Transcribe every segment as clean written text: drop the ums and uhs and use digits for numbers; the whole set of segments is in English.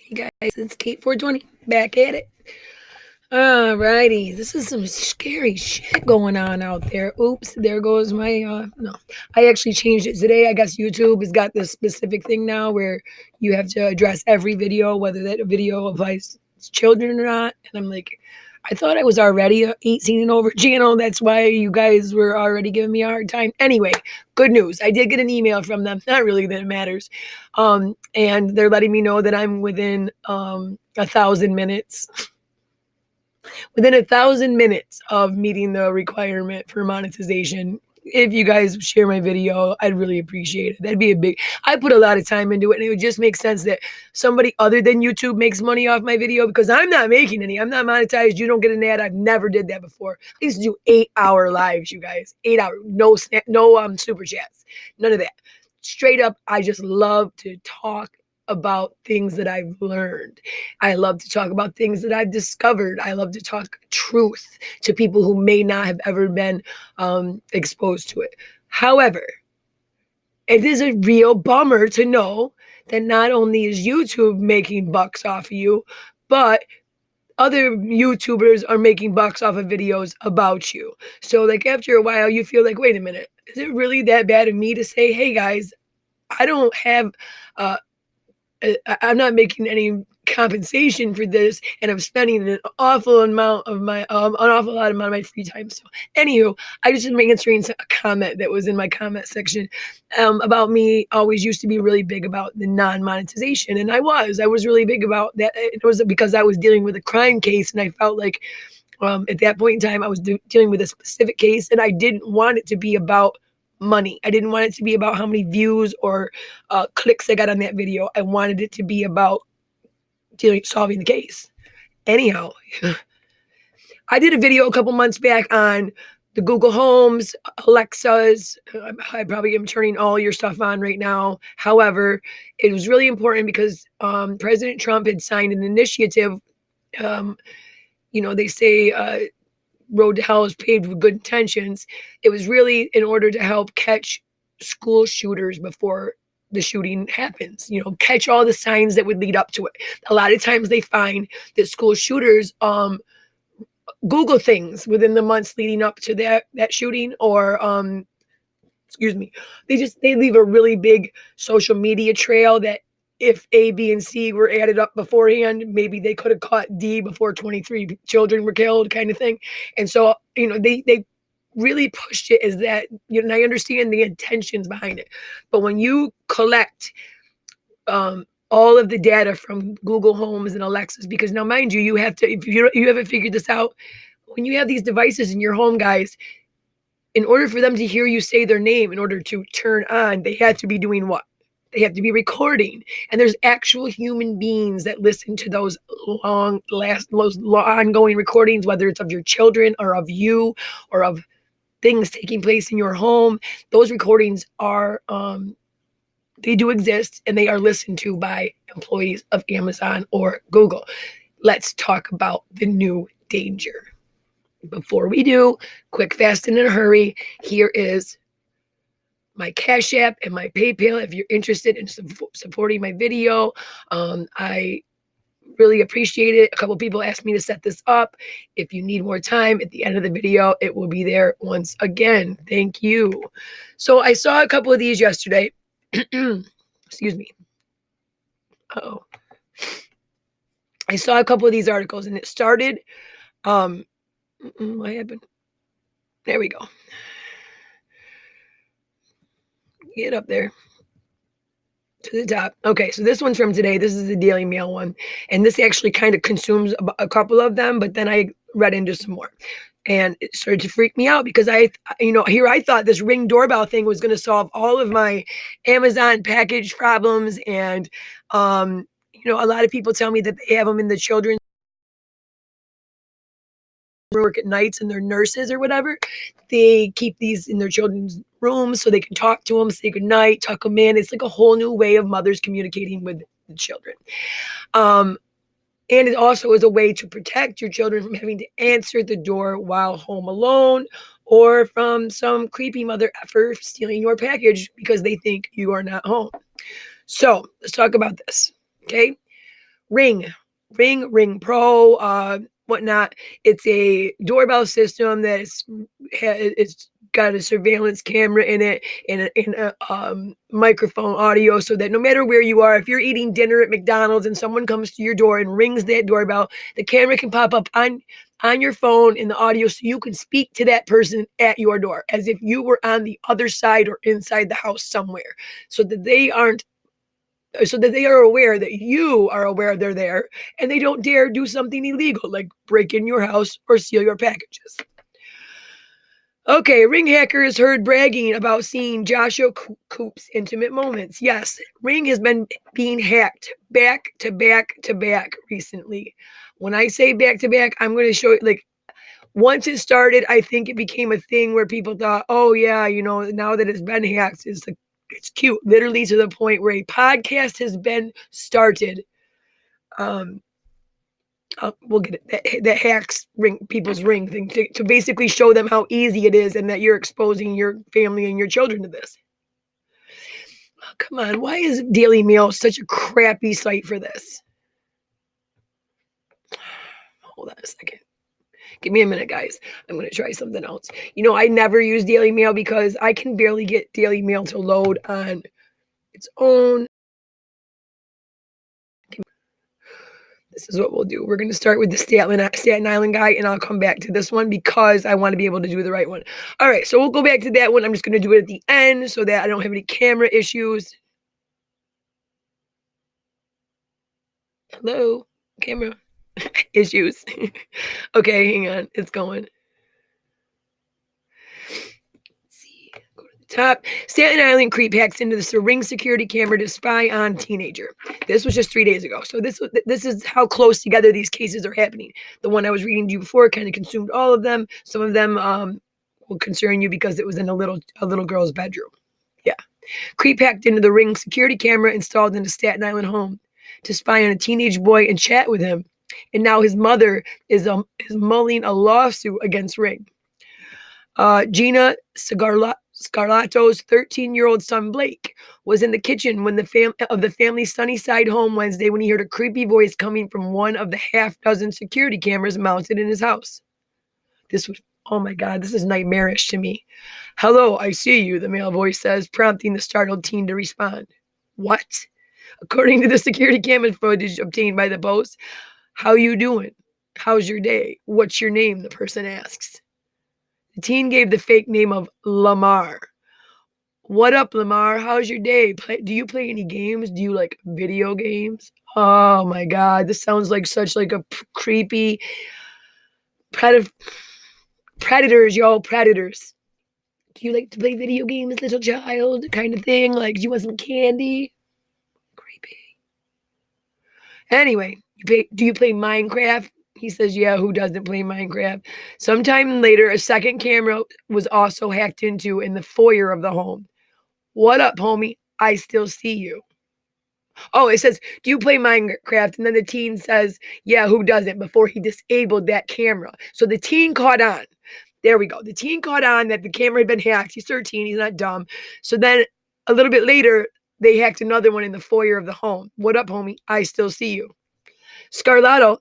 Hey guys, it's Kate 420 back at it. Alrighty, this is some scary shit going on out there. Oops, there goes my no. I actually changed it today. I guess YouTube has got this specific thing now where you have to address every video, whether that video applies to children or not. And I'm like, I thought I was already a 18 and over channel. That's why you guys were already giving me a hard time. Anyway, good news. I did get an email from them. Not really that it matters. And they're letting me know that I'm within 1,000 minutes. Within 1,000 minutes of meeting the requirement for monetization. If you guys share my video, I'd really appreciate it. That'd be a big. I put a lot of time into it, and it would just make sense that somebody other than YouTube makes money off my video because I'm not making any. I'm not monetized. You don't get an ad. I've never did that before. I used to do 8-hour lives, you guys. 8 hour, no snap, no super chats, none of that. Straight up, I just love to talk about things that I've learned. I love to talk about things that I've discovered. I love to talk truth to people who may not have ever been exposed to it. However, it is a real bummer to know that not only is YouTube making bucks off of you, but other YouTubers are making bucks off of videos about you. So, like, after a while, you feel like, wait a minute, is it really that bad of me to say, hey guys, I don't have I'm not making any compensation for this, and I'm spending an awful amount of my an awful lot amount of my free time. So, anywho, I just been answering a comment that was in my comment section about me always used to be really big about the non-monetization, and I was really big about that. It was because I was dealing with a crime case, and I felt like at that point in time I was dealing with a specific case, and I didn't want it to be about money. I didn't want it to be about how many views or clicks I got on that video. I wanted it to be about solving the case. Anyhow, I did a video a couple months back on the Google Homes, Alexas. I probably am turning all your stuff on right now. However, it was really important because President Trump had signed an initiative. Um, they say road to hell is paved with good intentions. It was really in order to help catch school shooters before the shooting happens, catch all the signs that would lead up to it. A lot of times they find that school shooters Google things within the months leading up to that shooting, or excuse me, they leave a really big social media trail that if A, B, and C were added up beforehand, maybe they could have caught D before 23 children were killed, kind of thing. And so, they really pushed it as that, and I understand the intentions behind it. But when you collect all of the data from Google Homes and Alexas, because now, mind you, you have to, if you haven't figured this out, when you have these devices in your home, guys, in order for them to hear you say their name, in order to turn on, they have to be doing what? They have to be recording. And there's actual human beings that listen to those ongoing recordings, whether it's of your children or of you or of things taking place in your home. Those recordings are, they do exist, and they are listened to by employees of Amazon or Google. Let's talk about the new danger. Before we do, quick, fast, and in a hurry, here is my Cash App and my PayPal if you're interested in supporting my video. I really appreciate it. A couple people asked me to set this up. If you need more time, at the end of the video, it will be there once again. Thank you. So I saw a couple of these yesterday. Excuse me. Uh-oh. I saw a couple of these articles, and it started. What happened? There we go. Get up there to the top. Okay, so this one's from today. This is the Daily Mail one. And this actually kind of consumes a couple of them, but then I read into some more. And it started to freak me out because I thought this Ring doorbell thing was going to solve all of my Amazon package problems. And, a lot of people tell me that they have them in the children's work at nights, and they're nurses or whatever. They keep these in their children's rooms so they can talk to them, say goodnight, tuck them in. It's like a whole new way of mothers communicating with the children. And it also is a way to protect your children from having to answer the door while home alone, or from some creepy mother effer stealing your package because they think you are not home. So let's talk about this. Okay. Ring, Ring Pro, whatnot. It's a doorbell system it's got a surveillance camera in it and a microphone audio so that no matter where you are, if you're eating dinner at McDonald's and someone comes to your door and rings that doorbell, the camera can pop up on your phone in the audio so you can speak to that person at your door as if you were on the other side or inside the house somewhere so that they are aware that you are aware they're there and they don't dare do something illegal like break in your house or steal your packages. Okay, Ring hacker is heard bragging about seeing Joshua Coop's intimate moments. Yes, Ring has been being hacked back to back to back recently. When I say back to back, I'm going to show you like once it started, I think it became a thing where people thought, oh yeah, now that it's been hacked, it's cute, literally to the point where a podcast has been started. We'll get it. That hacks people's ring thing to basically show them how easy it is and that you're exposing your family and your children to this. Oh, come on, why is Daily Mail such a crappy site for this? Hold on a second. Give me a minute, guys. I'm going to try something else. I never use Daily Mail because I can barely get Daily Mail to load on its own. This is what we'll do. We're going to start with the Staten Island guy, and I'll come back to this one because I want to be able to do the right one. All right, so we'll go back to that one. I'm just going to do it at the end so that I don't have any camera issues. Hello, camera issues. Okay, hang on. It's going. Top Staten Island creep hacks into the Ring security camera to spy on teenager. This was just 3 days ago. So this is how close together these cases are happening. The one I was reading to you before kind of consumed all of them. Some of them will concern you because it was in a little girl's bedroom. Yeah. Creep hacked into the Ring security camera installed in a Staten Island home to spy on a teenage boy and chat with him. And now his mother is mulling a lawsuit against Ring. Gina Scarlato's 13-year-old son Blake was in the kitchen when the family's Sunnyside home Wednesday when he heard a creepy voice coming from one of the half-dozen security cameras mounted in his house. Oh my God, this is nightmarish to me. Hello, I see you, the male voice says, prompting the startled teen to respond. What? According to the security camera footage obtained by the Post, how you doing? How's your day? What's your name? The person asks. The teen gave the fake name of Lamar. What up, Lamar? How's your day? Do you play any games? Do you like video games? Oh my God, this sounds like such like a creepy predators, y'all, predators. Do you like to play video games, little child? Kind of thing. Like, do you want some candy? Creepy. Anyway, do you play Minecraft? He says, yeah, who doesn't play Minecraft? Sometime later, a second camera was also hacked into in the foyer of the home. What up, homie? I still see you. Oh, it says, do you play Minecraft? And then the teen says, yeah, who doesn't? Before he disabled that camera. So the teen caught on. There we go. The teen caught on that the camera had been hacked. He's 13. He's not dumb. So then a little bit later, they hacked another one in the foyer of the home. What up, homie? I still see you. Scarlato,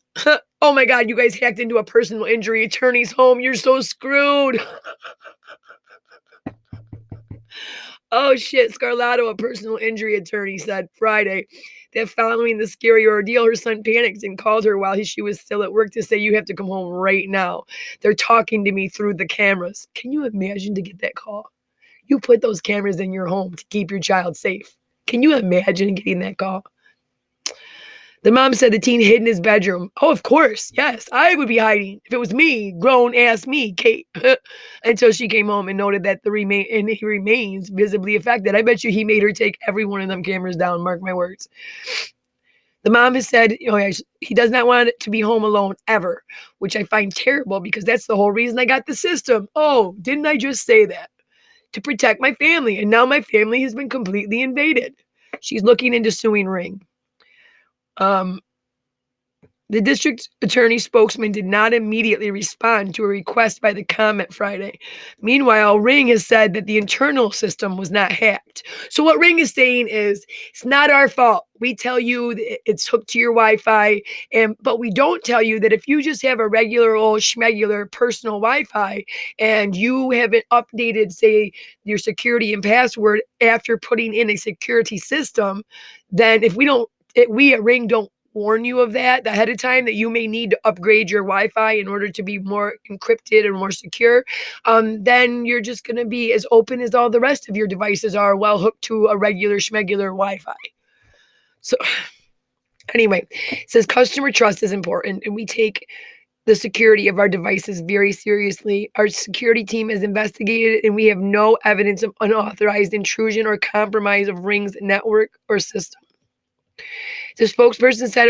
oh my God, you guys hacked into a personal injury attorney's home. You're so screwed. Oh shit, Scarlato, a personal injury attorney, said Friday that following the scary ordeal, her son panicked and called her while she was still at work to say, you have to come home right now. They're talking to me through the cameras. Can you imagine to get that call? You put those cameras in your home to keep your child safe. Can you imagine getting that call? The mom said the teen hid in his bedroom. Oh, of course. Yes, I would be hiding. If it was me, grown ass me, Kate. Until she came home and noted that he remains visibly affected. I bet you he made her take every one of them cameras down. Mark my words. The mom has said, he does not want to be home alone ever, which I find terrible because that's the whole reason I got the system. Oh, didn't I just say that? To protect my family. And now my family has been completely invaded. She's looking into suing Ring. The district attorney spokesman did not immediately respond to a request by the comment Friday. Meanwhile, Ring has said that the internal system was not hacked. So what Ring is saying is it's not our fault. We tell you that it's hooked to your Wi-Fi, but we don't tell you that if you just have a regular old schmegular personal Wi-Fi and you haven't updated, say, your security and password after putting in a security system, then if we at Ring don't warn you of that ahead of time, that you may need to upgrade your Wi-Fi in order to be more encrypted and more secure, then you're just going to be as open as all the rest of your devices are while hooked to a regular schmegular Wi-Fi. So anyway, it says customer trust is important, and we take the security of our devices very seriously. Our security team has investigated, and we have no evidence of unauthorized intrusion or compromise of Ring's network or system. The spokesperson said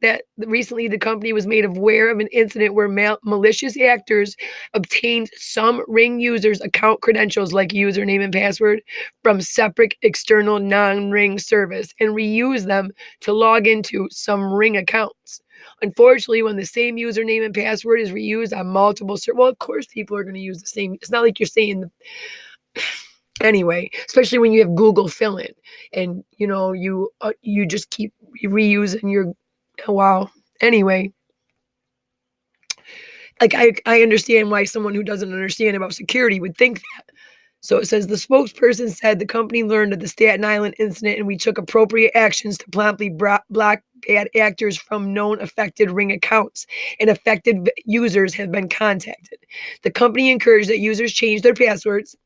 that recently the company was made aware of an incident where malicious actors obtained some Ring users' account credentials, like username and password, from separate external non-Ring service and reused them to log into some Ring accounts. Unfortunately, when the same username and password is reused on multiple servers, well, of course people are going to use the same. It's not like you're saying anyway, especially when you have Google fill-in and you just keep reusing your wow. Anyway, like I understand why someone who doesn't understand about security would think that. So it says the spokesperson said the company learned of the Staten Island incident and we took appropriate actions to promptly block bad actors from known affected Ring accounts, and affected users have been contacted. The company encouraged that users change their passwords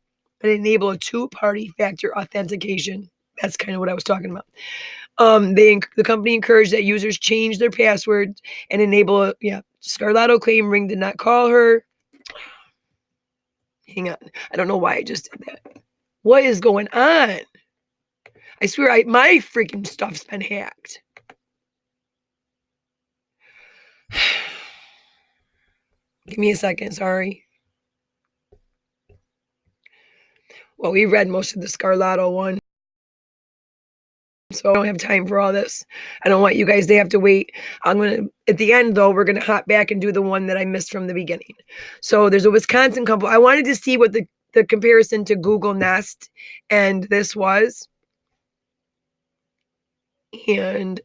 and enable a two-party factor authentication. That's kind of what I was talking about. The company encouraged that users change their passwords and enable Scarlato claimed Ring did not call her. Hang on. I don't know why I just did that. What is going on? I swear my freaking stuff's been hacked. Give me a second, sorry. Well, we read most of the Scarlato one, so I don't have time for all this. I don't want you guys to have to wait. At the end though, we're gonna hop back and do the one that I missed from the beginning. So there's a Wisconsin couple. I wanted to see what the comparison to Google Nest and this was. And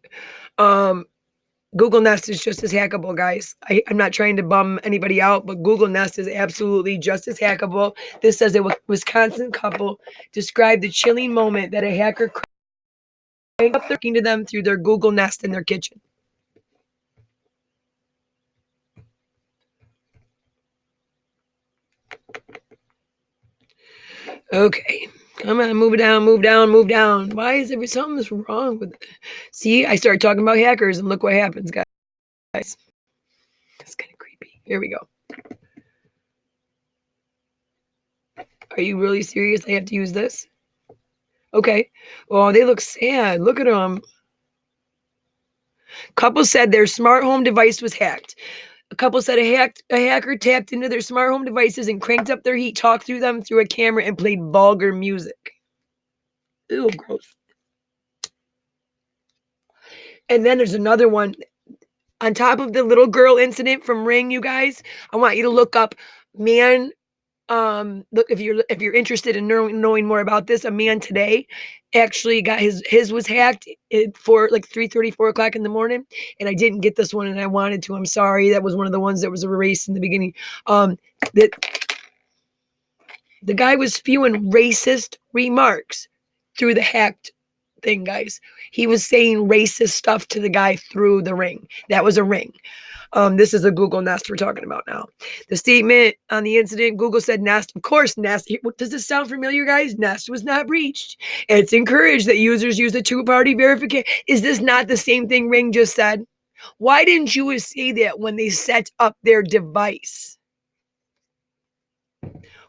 Google Nest is just as hackable, guys. I'm not trying to bum anybody out, but Google Nest is absolutely just as hackable. This says a Wisconsin couple described the chilling moment that a hacker up talking to them through their Google Nest in their kitchen. Okay, come on, move down, move down, move down. Why is there something's wrong with it? See, I started talking about hackers, and look what happens, guys. That's kind of creepy. Here we go. Are you really serious? I have to use this? Okay. Well, they look sad. Look at them. Couple said their smart home device was hacked. A couple said a hacker tapped into their smart home devices and cranked up their heat, talked through them through a camera, and played vulgar music. Ew, gross. And then there's another one. On top of the little girl incident from Ring, you guys, I want you to look up man. Look, if you're interested in knowing more about this, a man today actually got his was hacked for like 3:30, 4 o'clock in the morning, and I didn't get this one, and I wanted to. I'm sorry, that was one of the ones that was erased in the beginning. That the guy was spewing racist remarks through the hacked thing, guys. He was saying racist stuff to the guy through the Ring. That was a Ring. This is a Google Nest we're talking about now. The statement on the incident, Google said Nest, of course, Nest. Does this sound familiar, guys? Nest was not breached. It's encouraged that users use the two-party verification. Is this not the same thing Ring just said? Why didn't you say that when they set up their device?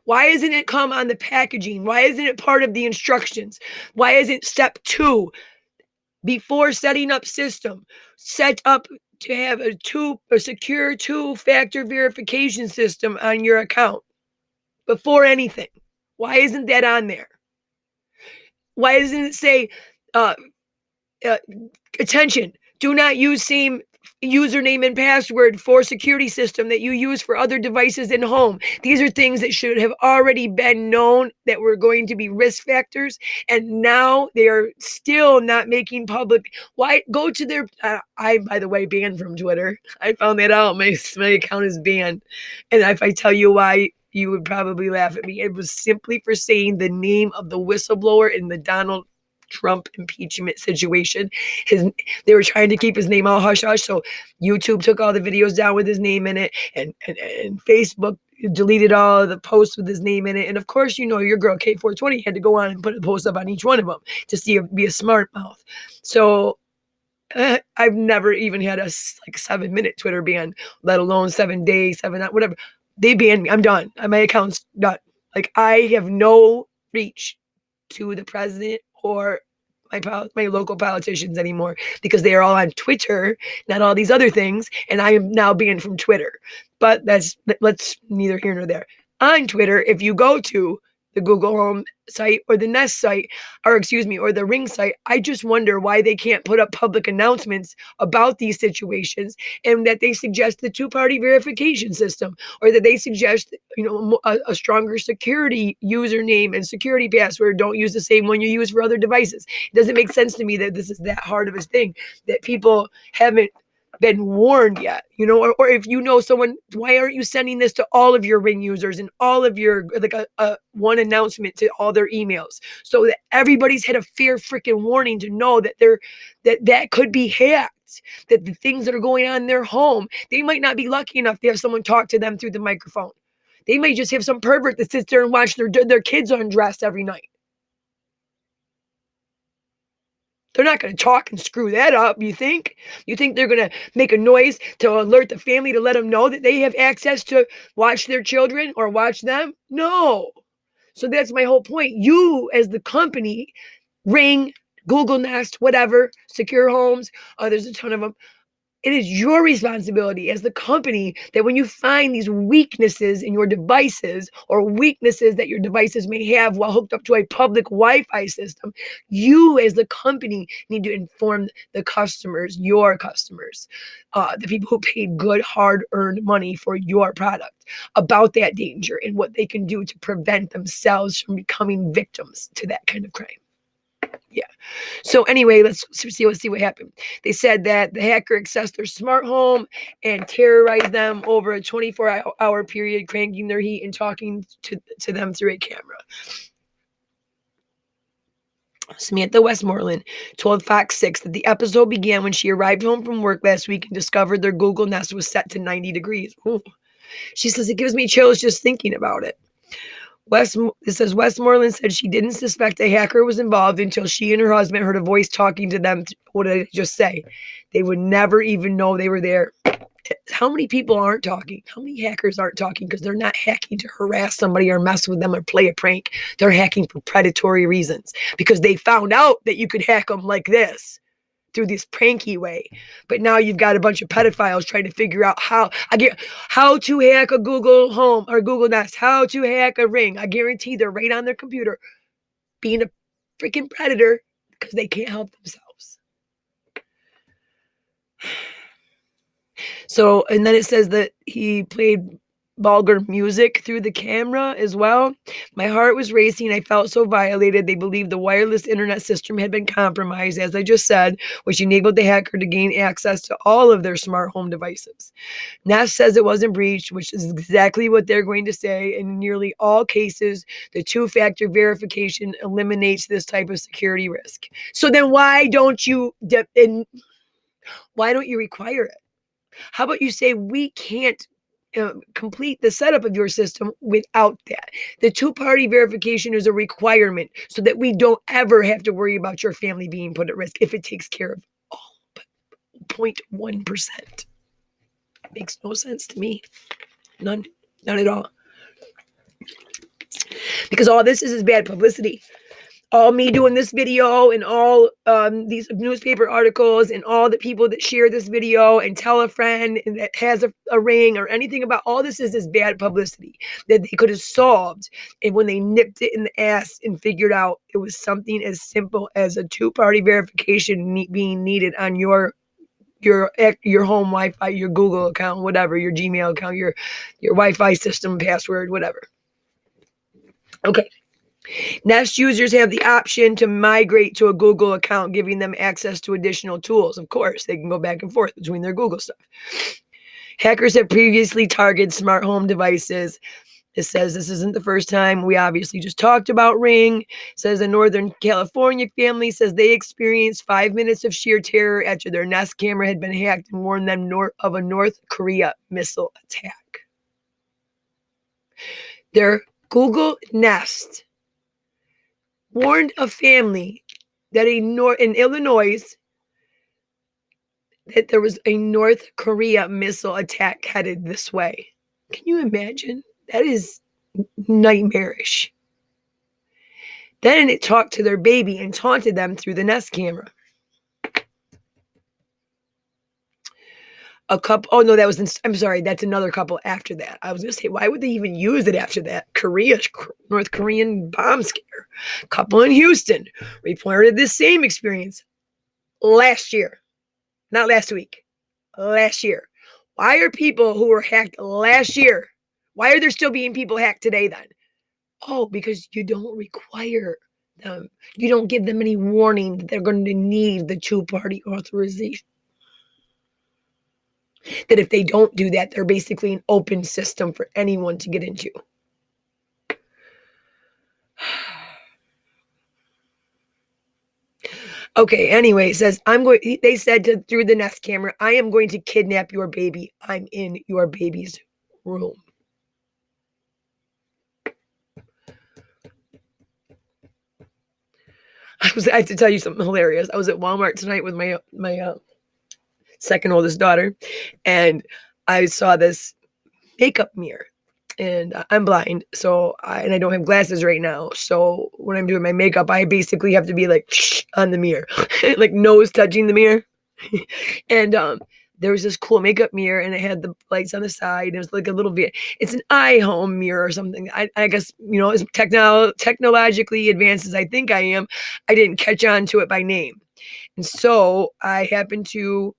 Why isn't it come on the packaging? Why isn't it part of the instructions? Why isn't step 2 before setting up system set up to have a secure two-factor verification system on your account before anything? Why isn't that on there? Why doesn't it say, attention, do not use same username and password for security system that you use for other devices in home. These are things that should have already been known that were going to be risk factors, and now they are still not making public. Why go to their I, by the way, banned from Twitter. I found that out. My account is banned, and if I tell you why, you would probably laugh at me. It was simply for saying the name of the whistleblower in the Donald Trump impeachment situation. They were trying to keep his name all hush hush, so YouTube took all the videos down with his name in it, and Facebook deleted all the posts with his name in it. And of course, your girl K420 had to go on and put a post up on each one of them to be a smart mouth. So I've never even had a 7-minute Twitter ban, let alone 7 days, whatever. They banned me. I'm done. My account's done. Like, I have no reach to the president or my local politicians anymore, because they are all on Twitter, not all these other things, and I am now banned from Twitter. But let's neither here nor there. On Twitter, if you go to the Google Home site or the Nest site, or the Ring site, I just wonder why they can't put up public announcements about these situations, and that they suggest the two-party verification system, or that they suggest a stronger security username and security password. Don't use the same one you use for other devices. It doesn't make sense to me that this is that hard of a thing, that people haven't been warned yet, or if someone, why aren't you sending this to all of your Ring users and all of your, like, a one announcement to all their emails, so that everybody's had a fair freaking warning to know that that could be hacked, that the things that are going on in their home, they might not be lucky enough to have someone talk to them through the microphone. They might just have some pervert that sits there and watch their kids undressed every night. They're not going to talk and screw that up, you think? You think they're going to make a noise to alert the family, to let them know that they have access to watch their children or watch them? No. So that's my whole point. You, as the company, Ring, Google Nest, whatever, Secure Homes, there's a ton of them. It is your responsibility as the company that when you find these weaknesses in your devices, or weaknesses that your devices may have while hooked up to a public Wi-Fi system, you as the company need to inform the customers, your customers, the people who paid good, hard-earned money for your product, about that danger and what they can do to prevent themselves from becoming victims to that kind of crime. Yeah. So anyway, let's see what happened. They said that the hacker accessed their smart home and terrorized them over a 24-hour period, cranking their heat and talking to them through a camera. Samantha Westmoreland told Fox 6 that the episode began when she arrived home from work last week and discovered their Google Nest was set to 90 degrees. Ooh. She says, it gives me chills just thinking about it. It says Westmoreland said she didn't suspect a hacker was involved until she and her husband heard a voice talking to them. What did I just say? They would never even know they were there. How many people aren't talking? How many hackers aren't talking because they're not hacking to harass somebody or mess with them or play a prank? They're hacking for predatory reasons, because they found out that you could hack them like this, through this pranky way. But now you've got a bunch of pedophiles trying to figure out how to hack a Google Home or Google Nest, how to hack a Ring. I guarantee they're right on their computer being a freaking predator because they can't help themselves. So, and then it says that he played vulgar music through the camera as well. My heart was racing. I felt so violated. They believed the wireless internet system had been compromised, as I just said, which enabled the hacker to gain access to all of their smart home devices. Nest says it wasn't breached, which is exactly what they're going to say. In nearly all cases, the two-factor verification eliminates this type of security risk. So then why don't you require it? How about you say we can't complete the setup of your system without that? The two-party verification is a requirement so that we don't ever have to worry about your family being put at risk if it takes care of all but 0.1%. Makes no sense to me. None at all. Because all this is bad publicity. All me doing this video and all these newspaper articles and all the people that share this video and tell a friend that has a Ring or anything about, all this is bad publicity that they could have solved. And when they nipped it in the ass and figured out it was something as simple as a two-party verification being needed on your your home Wi-Fi, your Google account, whatever, your Gmail account, your Wi-Fi system password, whatever. Okay. Nest users have the option to migrate to a Google account, giving them access to additional tools. Of course, they can go back and forth between their Google stuff. Hackers have previously targeted smart home devices. It says this isn't the first time. We obviously just talked about Ring. It says a Northern California family says they experienced 5 minutes of sheer terror after their Nest camera had been hacked and warned them of a North Korea missile attack. Their Google Nest warned a family that in Illinois that there was a North Korea missile attack headed this way. Can you imagine? That is nightmarish. Then it talked to their baby and taunted them through the Nest camera. A couple, oh no, I'm sorry, that's another couple after that. I was going to say, why would they even use it after that? North Korean bomb scare. Couple in Houston reported this same experience last year. Not last week, last year. Why are people who were hacked last year, why are there still being people hacked today then? Oh, because you don't require them. You don't give them any warning that they're going to need the two-party authorization. That if they don't do that, they're basically an open system for anyone to get into. Okay, anyway, it says, they said through the Nest camera, I am going to kidnap your baby. I'm in your baby's room. I have to tell you something hilarious. I was at Walmart tonight with my second oldest daughter, and I saw this makeup mirror. And I'm blind, and I don't have glasses right now. So when I'm doing my makeup, I basically have to be like on the mirror, like nose touching the mirror. And there was this cool makeup mirror, and it had the lights on the side. It was like a little bit. It's an iHome mirror or something. I guess as technologically advanced as I think I am, I didn't catch on to it by name, and so I happened to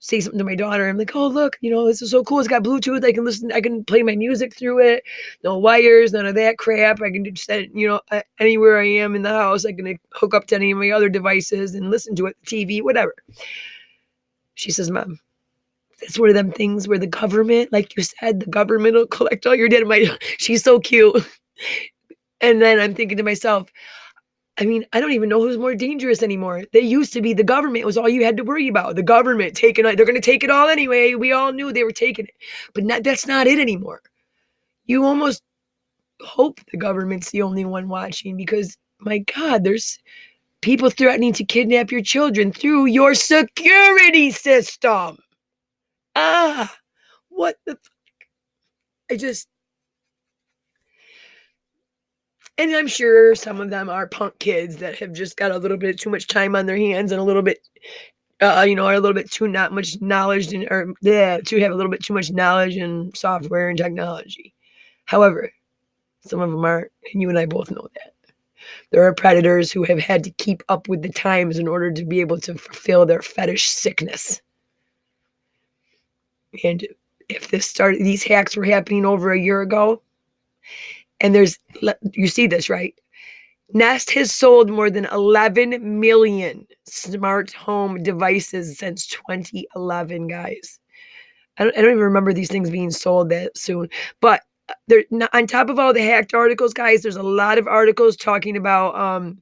say something to my daughter. I'm like, oh, look, this is so cool. It's got Bluetooth. I can play my music through it. No wires, none of that crap. I can just, anywhere I am in the house, I can hook up to any of my other devices and listen to it, TV, whatever. She says, Mom, that's one of them things where the government, like you said, the government will collect all your data. She's so cute. And then I'm thinking to myself, I mean, I don't even know who's more dangerous anymore. They used to be the government. It was all you had to worry about. The government taking it. They're going to take it all anyway. We all knew they were taking it. But that's not it anymore. You almost hope the government's the only one watching because, my God, there's people threatening to kidnap your children through your security system. What the fuck? And I'm sure some of them are punk kids that have just got a little bit too much time on their hands and a little bit, are a little bit too not much knowledge to have a little bit too much knowledge in software and technology. However, some of them aren't, and you and I both know that. There are predators who have had to keep up with the times in order to be able to fulfill their fetish sickness. And if these hacks were happening over a year ago, and you see this, right? Nest has sold more than 11 million smart home devices since 2011, guys. I don't even remember these things being sold that soon. But on top of all the hacked articles, guys, there's a lot of articles talking about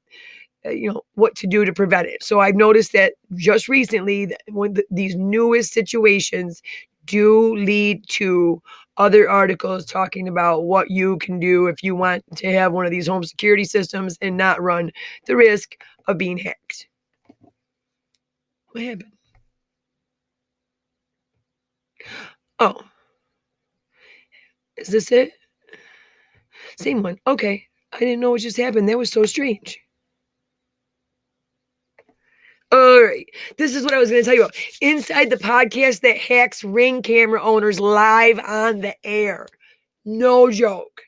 what to do to prevent it. So I've noticed that just recently, when these newest situations do lead to other articles talking about what you can do if you want to have one of these home security systems and not run the risk of being hacked. What happened? Oh, is this it? Same one. Okay. I didn't know what just happened. That was so strange. All right. This is what I was going to tell you about. Inside the podcast that hacks Ring camera owners live on the air. No joke.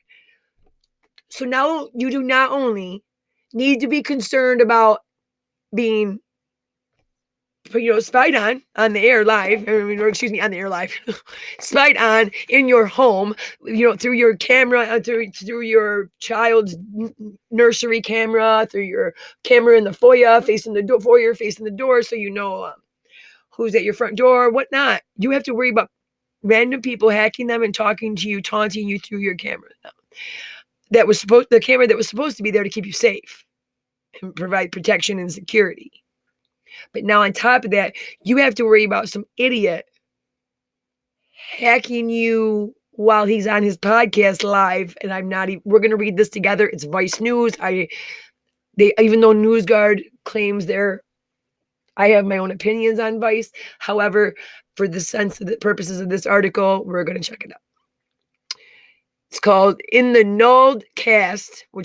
So now you do not only need to be concerned about being spied on the air live, or excuse me, on the air live, spied on in your home, through your camera, through your child's nursery camera, through your camera in the foyer, facing the door, so who's at your front door, whatnot. You have to worry about random people hacking them and talking to you, taunting you through your camera. The camera that was supposed to be there to keep you safe and provide protection and security. But now on top of that, you have to worry about some idiot hacking you while he's on his podcast live. And we're going to read this together. It's Vice News. Even though NewsGuard claims I have my own opinions on Vice. However, for the purposes of this article, we're going to check it out. It's called In the NulledCast, so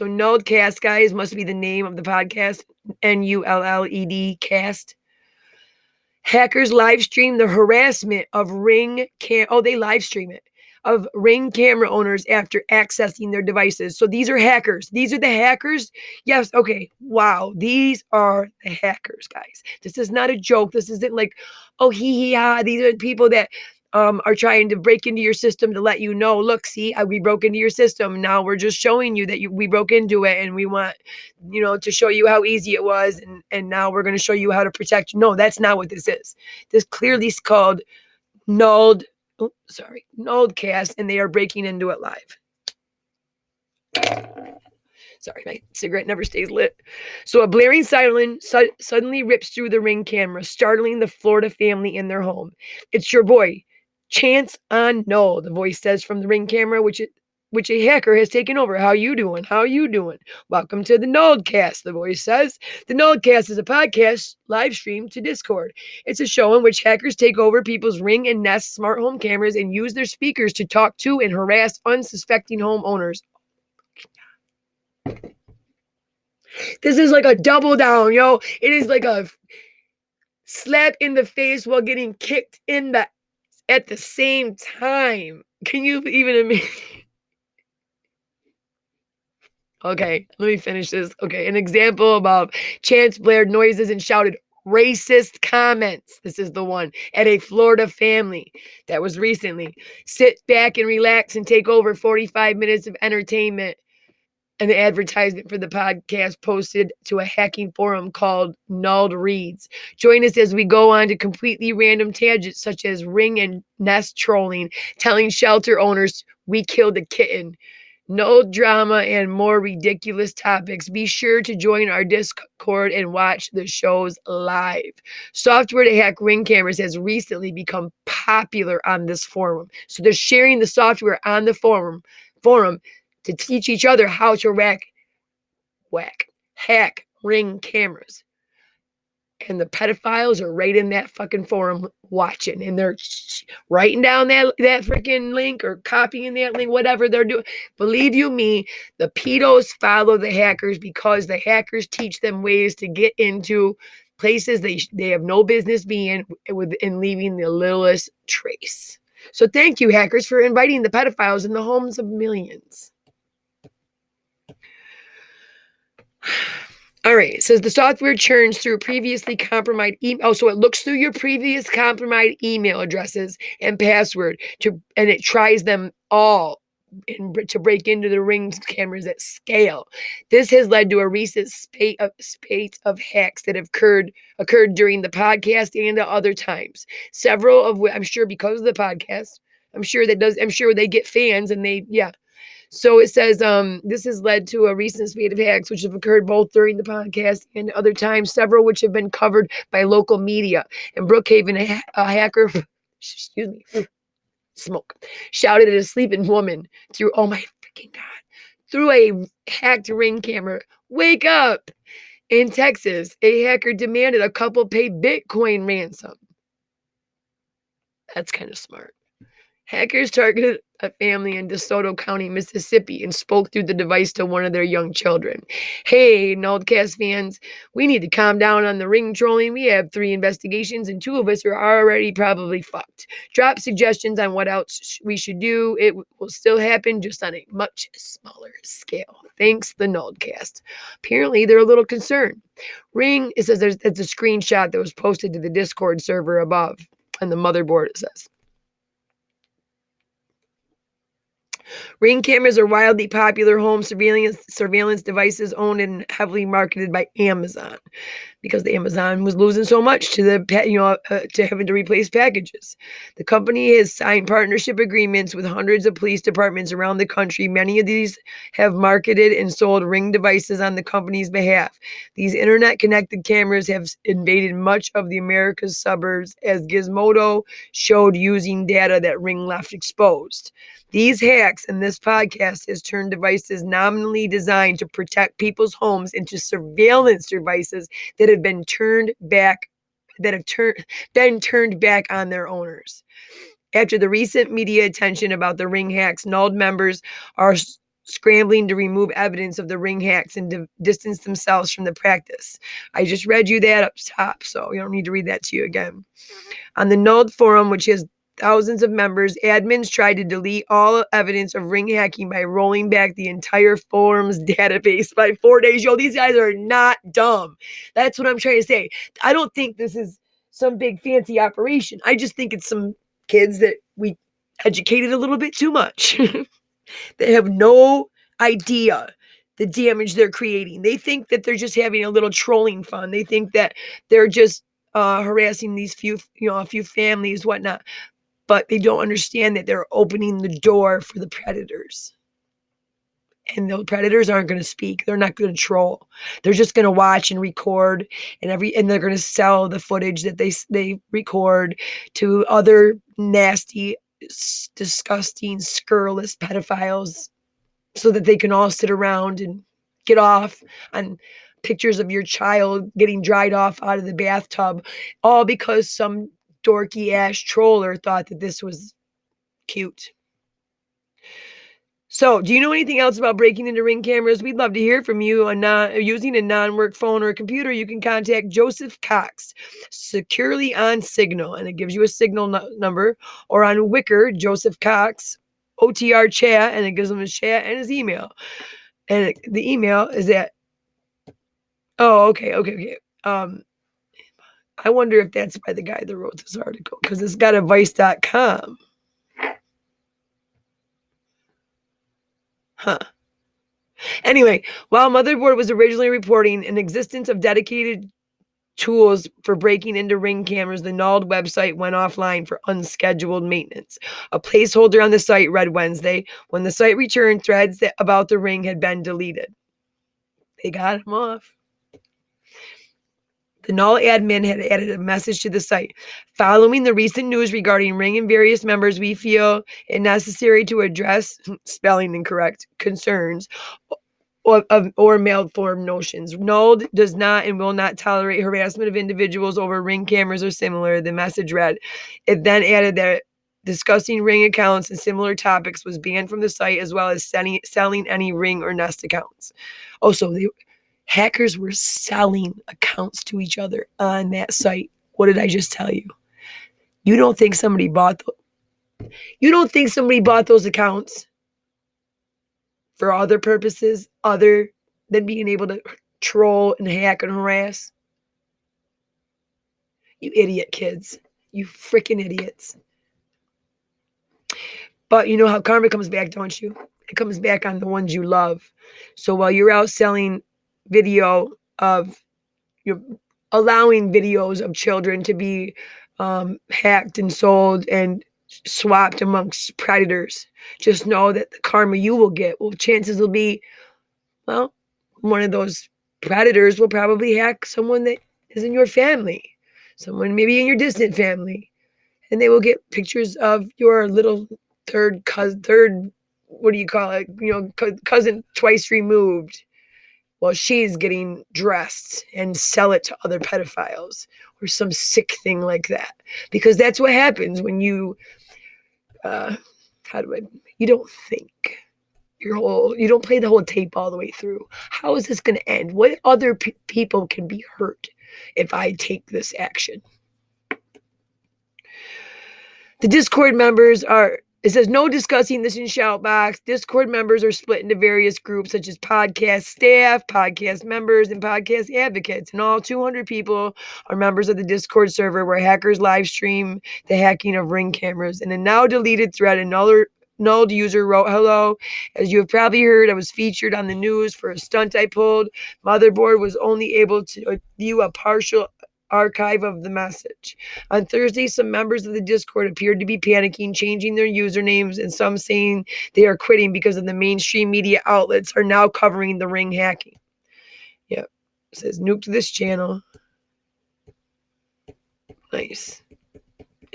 NulledCast, guys, must be the name of the podcast, NULLED cast. Hackers live stream the harassment of they live stream it, of Ring camera owners after accessing their devices. So these are hackers. These are the hackers. Yes, okay, wow, these are the hackers, guys. This is not a joke. This isn't like, oh, hee ha. These are people that are trying to break into your system to let you know, look, see, we broke into your system. Now we're just showing you that we broke into it, and we want, to show you how easy it was. And now we're going to show you how to protect you. No, that's not what this is. This clearly is called NulledCast, and they are breaking into it live. Sorry, my cigarette never stays lit. So a blaring siren suddenly rips through the Ring camera, startling the Florida family in their home. It's your boy, Chance on No, the voice says from the Ring camera, which a hacker has taken over. How you doing? How you doing? Welcome to the NulledCast, the voice says. The NulledCast is a podcast live stream to Discord. It's a show in which hackers take over people's Ring and Nest smart home cameras and use their speakers to talk to and harass unsuspecting homeowners. This is like a double down, yo. It is like a slap in the face while getting kicked at the same time. Can you even imagine? Okay, let me finish this. Okay, an example about Chance blared noises and shouted racist comments. This is the one at a Florida family. That was recently. Sit back and relax and take over 45 minutes of entertainment. And the advertisement for the podcast posted to a hacking forum called Nulled Reads. Join us as we go on to completely random tangents such as Ring and Nest trolling, telling shelter owners we killed a kitten, Nulled drama, and more ridiculous topics. Be sure to join our Discord and watch the shows live. Software to hack Ring cameras has recently become popular on this forum. So they're sharing the software on the forum to teach each other how to hack Ring cameras. And the pedophiles are right in that fucking forum watching, and they're writing down that freaking link or copying that link, whatever they're doing. Believe you me, the pedos follow the hackers because the hackers teach them ways to get into places they have no business being and leaving the littlest trace. So thank you, hackers, for inviting the pedophiles in the homes of millions. All right, it says the software churns through previously compromised email. So it looks through your previous compromised email addresses and password and it tries them all to break into the Ring cameras at scale. This has led to a recent spate of hacks that have occurred during the podcast and at other times. Several of which, I'm sure because of the podcast, I'm sure they get fans and So it says this has led to a recent spate of hacks which have occurred both during the podcast and other times, several which have been covered by local media. In Brookhaven, a hacker, excuse me, smoke, shouted at a sleeping woman through, oh my freaking God, through a hacked Ring camera. Wake up! In Texas, a hacker demanded a couple pay Bitcoin ransom. That's kind of smart. Hackers targeted a family in DeSoto County, Mississippi, and spoke through the device to one of their young children. Hey, NulledCast fans, we need to calm down on the ring trolling. We have 3 investigations, and 2 of us are already probably fucked. Drop suggestions on what else we should do. It will still happen, just on a much smaller scale. Thanks, the NulledCast. Apparently, they're a little concerned. Ring, it says it's a screenshot that was posted to the Discord server above on the motherboard, it says. Ring cameras are wildly popular home surveillance devices owned and heavily marketed by Amazon, because the Amazon was losing so much to to having to replace packages. The company has signed partnership agreements with hundreds of police departments around the country. Many of these have marketed and sold Ring devices on the company's behalf. These internet-connected cameras have invaded much of the America's suburbs, as Gizmodo showed using data that Ring left exposed. These hacks in this podcast has turned devices nominally designed to protect people's homes into surveillance devices that have been turned back on their owners. After the recent media attention about the Ring hacks, Nulled members are scrambling to remove evidence of the Ring hacks and distance themselves from the practice. I just read you that up top, so you don't need to read that to you again. On the Nulled forum, which has thousands of members, admins tried to delete all evidence of Ring hacking by rolling back the entire forum's database by 4 days. Yo, these guys are not dumb. That's what I'm trying to say. I don't think this is some big fancy operation. I just think it's some kids that we educated a little bit too much. They have no idea the damage they're creating. They think that they're just having a little trolling fun. They think that they're just harassing these a few families, whatnot. But they don't understand that they're opening the door for the predators. And the predators aren't going to speak. They're not going to troll. They're just going to watch and record, and they're going to sell the footage that they record to other nasty, disgusting, scurrilous pedophiles, so that they can all sit around and get off on pictures of your child getting dried off out of the bathtub, all because some dorky ass troller thought that this was cute. So, do you know anything else about breaking into Ring cameras? We'd love to hear from you. Using a non-work phone or a computer, you can contact Joseph Cox securely on Signal, and it gives you a Signal number, or on Wicker, Joseph Cox, OTR chat, and it gives him his chat and his email. And the email is at, okay. I wonder if that's by the guy that wrote this article, because it's got a vice.com. Huh. Anyway, while Motherboard was originally reporting an existence of dedicated tools for breaking into Ring cameras, the Nulled website went offline for unscheduled maintenance. A placeholder on the site read Wednesday. When the site returned, threads about the Ring had been deleted. They got him off. The Null admin had added a message to the site. Following the recent news regarding Ring and various members, we feel it necessary to address spelling incorrect concerns or malformed notions. Null does not and will not tolerate harassment of individuals over Ring cameras or similar, the message read. It then added that discussing Ring accounts and similar topics was banned from the site, as well as selling any Ring or Nest accounts. Also, hackers were selling accounts to each other on that site. What did I just tell you? You don't think somebody bought those accounts for other purposes other than being able to troll and hack and harass? You idiot kids. You freaking idiots. But you know how karma comes back, don't you? It comes back on the ones you love. So while you're out selling video of, you're allowing videos of children to be hacked and sold and swapped amongst predators, just know that the karma you will get, chances will be, well, one of those predators will probably hack someone that is in your family, someone maybe in your distant family, and they will get pictures of your little what do you call it? Cousin twice removed. Well, she's getting dressed and sell it to other pedophiles or some sick thing like that. Because that's what happens when you, how do I make You don't think you don't play the whole tape all the way through. How is this going to end? What other people can be hurt if I take this action? The Discord members are, it says no discussing this in Shoutbox. Discord members are split into various groups such as podcast staff, podcast members, and podcast advocates. And all 200 people are members of the Discord server where hackers live stream the hacking of Ring cameras. In a now deleted thread, another Nulled user wrote, "Hello, as you have probably heard, I was featured on the news for a stunt I pulled. Motherboard was only able to view a partial archive of the message. On Thursday, some members of the Discord appeared to be panicking, changing their usernames, and some saying they are quitting because of the mainstream media outlets are now covering the Ring hacking." Yep. It says nuke to this channel. Nice.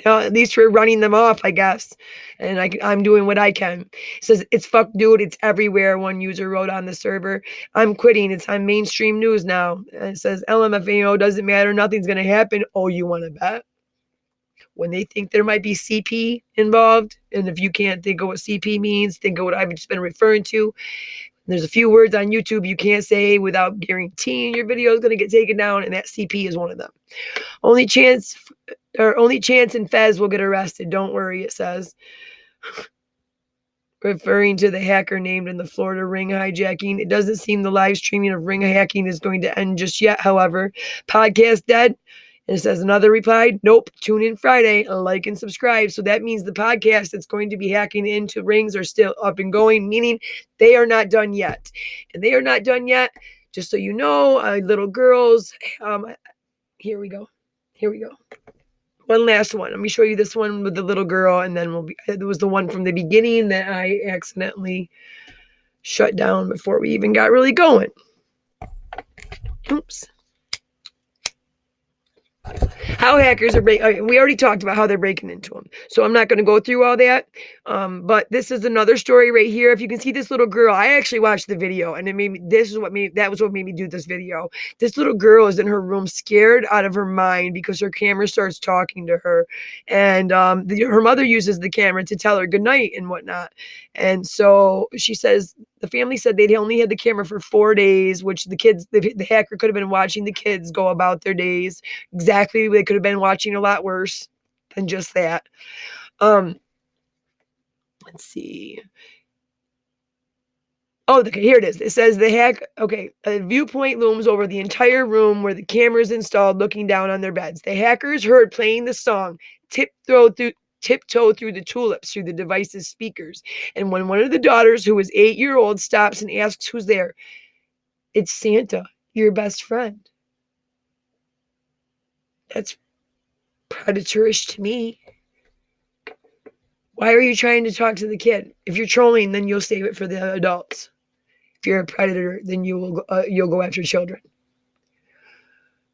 At least we're running them off, I guess. And I'm doing what I can. It says, "It's fuck, dude. It's everywhere," one user wrote on the server. "I'm quitting. It's on mainstream news now." And it says, "LMFAO doesn't matter. Nothing's going to happen." Oh, you want to bet? When they think there might be CP involved, and if you can't think of what CP means, think of what I've just been referring to. There's a few words on YouTube you can't say without guaranteeing your video is going to get taken down, and that CP is one of them. Only Chance and Fez will get arrested. Don't worry, it says. Referring to the hacker named in the Florida Ring hijacking. It doesn't seem the live streaming of Ring hacking is going to end just yet, however. Podcast dead. And it says another replied, "Nope, tune in Friday, like and subscribe." So that means the podcast that's going to be hacking into Rings are still up and going, meaning they are not done yet. And they are not done yet, just so you know, little girls. Here we go. One last one. Let me show you this one with the little girl, and then it was the one from the beginning that I accidentally shut down before we even got really going. Oops. How hackers are breaking. We already talked about how they're breaking into them, so I'm not going to go through all that. But this is another story right here. If you can see this little girl, I actually watched the video, and it made me. That was what made me do this video. This little girl is in her room, scared out of her mind because her camera starts talking to her, and her mother uses the camera to tell her good night and whatnot. And so she says the family said they only had the camera for 4 days, which the hacker could have been watching the kids go about their days. Exactly. They could have been watching a lot worse than just that. Let's see. Oh, okay, here it is. It says a viewpoint looms over the entire room where the camera is installed, looking down on their beds. The hackers heard playing the song Tiptoe Through the Tulips through the device's speakers. And when one of the daughters, who was 8-year-old, stops and asks who's there, it's Santa, your best friend. That's predatorish to me. Why are you trying to talk to the kid? If you're trolling, then you'll save it for the adults. If you're a predator, then you'll go after children.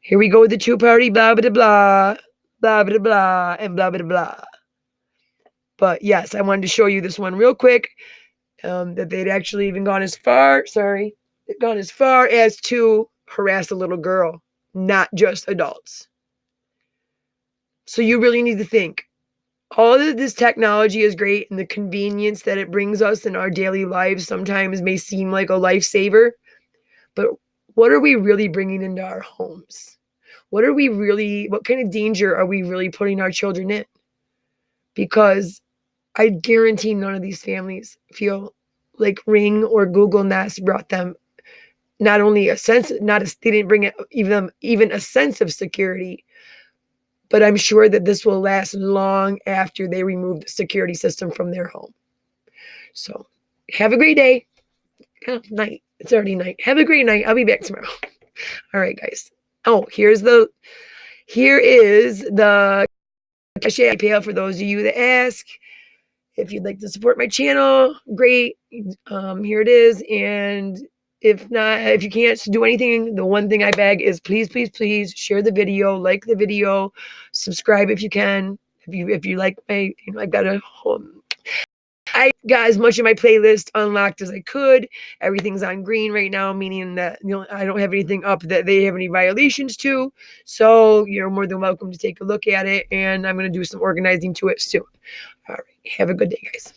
Here we go with the two-party blah, blah, blah, blah, blah, blah, and blah, blah, blah. But yes, I wanted to show you this one real quick, that they'd actually even gone as far as to harass a little girl, not just adults. So you really need to think. All of this technology is great, and the convenience that it brings us in our daily lives sometimes may seem like a lifesaver, but what are we really bringing into our homes? What kind of danger are we really putting our children in? Because I guarantee none of these families feel like Ring or Google Nest brought them not only they didn't bring it even a sense of security, but I'm sure that this will last long after they remove the security system from their home. So have a great day. Oh, night. It's already night. Have a great night. I'll be back tomorrow. All right, guys. Oh, here is the Cash App PayPal for those of you that ask. If you'd like to support my channel, great. Here it is. And if not, if you can't do anything, the one thing I beg is please, please, please share the video, like the video, subscribe if you can. If you like I've got I got as much of my playlist unlocked as I could. Everything's on green right now, meaning that I don't have anything up that they have any violations to. So you're more than welcome to take a look at it, and I'm going to do some organizing to it soon. All right. Have a good day, guys.